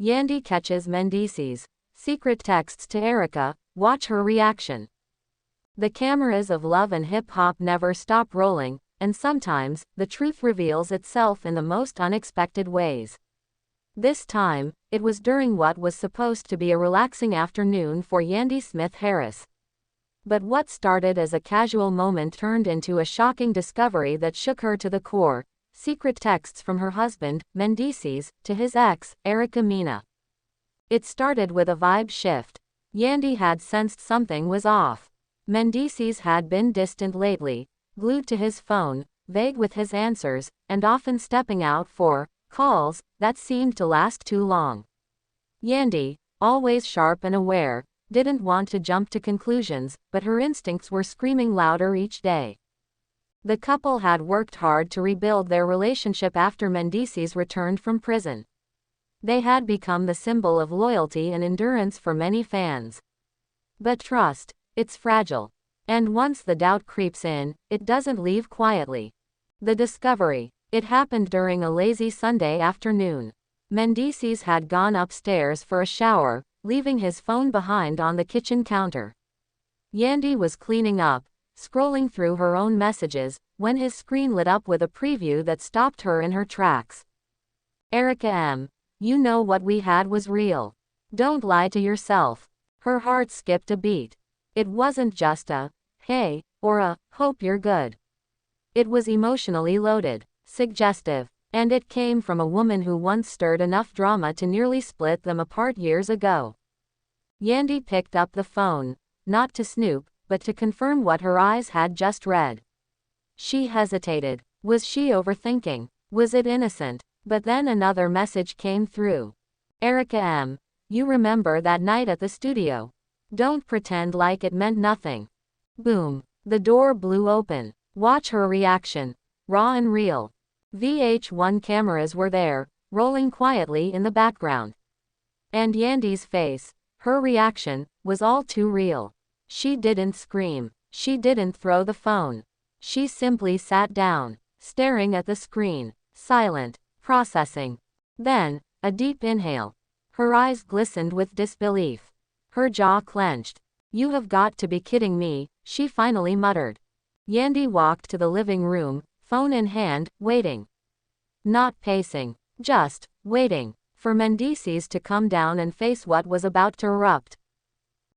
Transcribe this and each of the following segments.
Yandy catches Mendeecees. Secret texts to Erica, watch her reaction. The cameras of Love and Hip Hop never stop rolling, and sometimes, the truth reveals itself in the most unexpected ways. This time, it was during what was supposed to be a relaxing afternoon for Yandy Smith Harris. But what started as a casual moment turned into a shocking discovery that shook her to the core. Secret texts from her husband, Mendeecees, to his ex, Erica Mena. It started with a vibe shift. Yandy had sensed something was off. Mendeecees had been distant lately, glued to his phone, vague with his answers, and often stepping out for calls that seemed to last too long. Yandy, always sharp and aware, didn't want to jump to conclusions, but her instincts were screaming louder each day. The couple had worked hard to rebuild their relationship after Mendeecees returned from prison. They had become the symbol of loyalty and endurance for many fans. But trust, it's fragile. And once the doubt creeps in, it doesn't leave quietly. The discovery. It happened during a lazy Sunday afternoon. Mendeecees had gone upstairs for a shower, leaving his phone behind on the kitchen counter. Yandy was cleaning up, scrolling through her own messages, when his screen lit up with a preview that stopped her in her tracks. Erica M. You know what we had was real. Don't lie to yourself. Her heart skipped a beat. It wasn't just a, hey, or a, hope you're good. It was emotionally loaded, suggestive, and it came from a woman who once stirred enough drama to nearly split them apart years ago. Yandy picked up the phone, not to snoop, but to confirm what her eyes had just read. She hesitated. Was she overthinking? Was it innocent? But then another message came through. Erica M. You remember that night at the studio? Don't pretend like it meant nothing. Boom. The door blew open. Watch her reaction. Raw and real. VH1 cameras were there, rolling quietly in the background. And Yandy's face, her reaction, was all too real. She didn't scream. She didn't throw the phone. She simply sat down, staring at the screen, silent, processing. Then, a deep inhale. Her eyes glistened with disbelief. Her jaw clenched. You have got to be kidding me, she finally muttered. Yandy walked to the living room, phone in hand, waiting. Not pacing, just waiting for Mendeecees to come down and face what was about to erupt.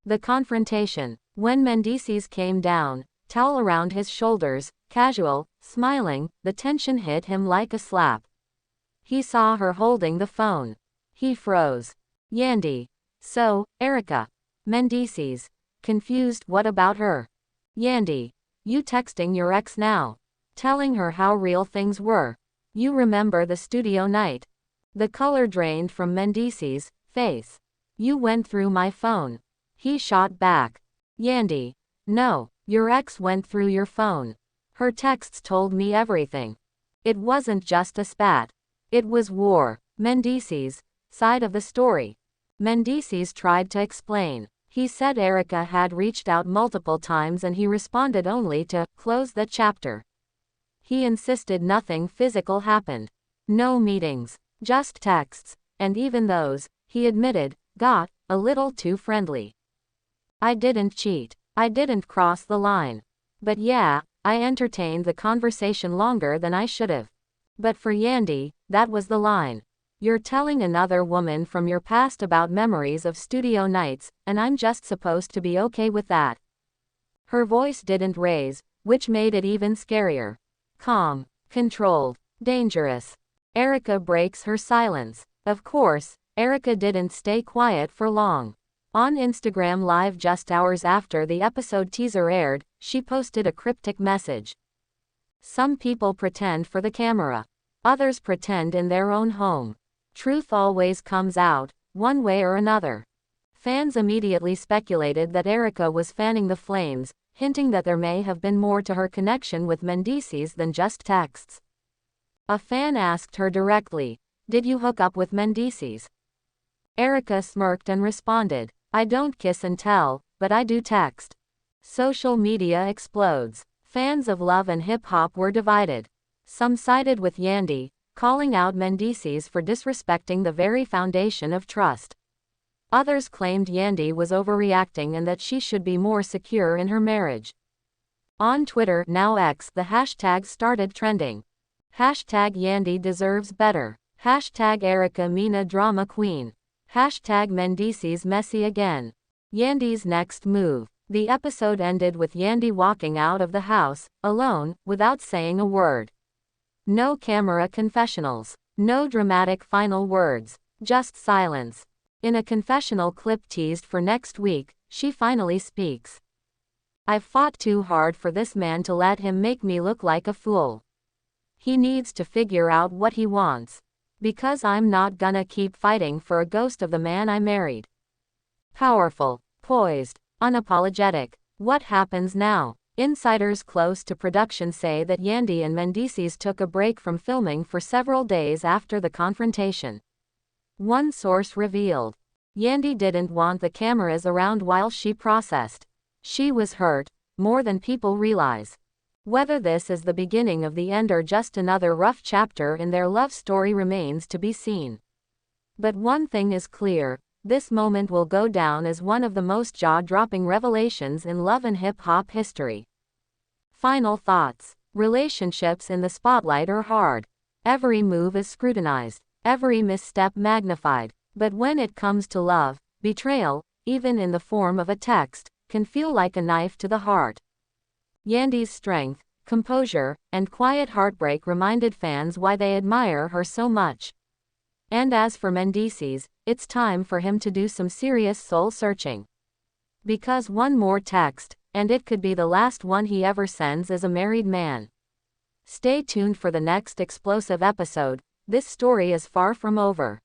The confrontation. When Mendeecees came down, towel around his shoulders, casual, smiling, the tension hit him like a slap. He saw her holding the phone. He froze. Yandy. So, Erica. Mendeecees. Confused. What about her? Yandy. You texting your ex now. Telling her how real things were. You remember the studio night. The color drained from Mendeecees' face. You went through my phone. He shot back. Yandy. No, your ex went through your phone. Her texts told me everything. It wasn't just a spat. It was war. Mendeecees' side of the story. Mendeecees tried to explain. He said Erica had reached out multiple times and he responded only to close the chapter. He insisted nothing physical happened. No meetings, just texts, and even those, he admitted, got a little too friendly. I didn't cheat. I didn't cross the line. But yeah, I entertained the conversation longer than I should've. But for Yandy, that was the line. You're telling another woman from your past about memories of studio nights, and I'm just supposed to be okay with that. Her voice didn't raise, which made it even scarier. Calm, controlled, dangerous. Erica breaks her silence. Of course, Erica didn't stay quiet for long. On Instagram Live just hours after the episode teaser aired, she posted a cryptic message. Some people pretend for the camera. Others pretend in their own home. Truth always comes out, one way or another. Fans immediately speculated that Erica was fanning the flames, hinting that there may have been more to her connection with Mendeecees than just texts. A fan asked her directly, "Did you hook up with Mendeecees?" Erica smirked and responded, "I don't kiss and tell, but I do text." Social media explodes. Fans of Love and Hip Hop were divided. Some sided with Yandy, calling out Mendeecees for disrespecting the very foundation of trust. Others claimed Yandy was overreacting and that she should be more secure in her marriage. On Twitter, now X, the hashtag started trending. Hashtag Yandy deserves better. Hashtag Erica Mena drama queen. Hashtag Mendeecees messy again. Yandy's next move. The episode ended with Yandy walking out of the house, alone, without saying a word. No camera confessionals. No dramatic final words. Just silence. In a confessional clip teased for next week, she finally speaks. "I've fought too hard for this man to let him make me look like a fool. He needs to figure out what he wants. Because I'm not gonna keep fighting for a ghost of the man I married." Powerful, poised, unapologetic. What happens now? Insiders close to production say that Yandy and Mendeecees took a break from filming for several days after the confrontation. One source revealed, Yandy didn't want the cameras around while she processed. She was hurt, more than people realize. Whether this is the beginning of the end or just another rough chapter in their love story remains to be seen. But one thing is clear, this moment will go down as one of the most jaw-dropping revelations in love and hip-hop history. Final thoughts. Relationships in the spotlight are hard. Every move is scrutinized. Every misstep magnified. But when it comes to love, betrayal, even in the form of a text, can feel like a knife to the heart. Yandy's strength, composure, and quiet heartbreak reminded fans why they admire her so much. And as for Mendeecees, it's time for him to do some serious soul-searching. Because one more text, and it could be the last one he ever sends as a married man. Stay tuned for the next explosive episode. This story is far from over.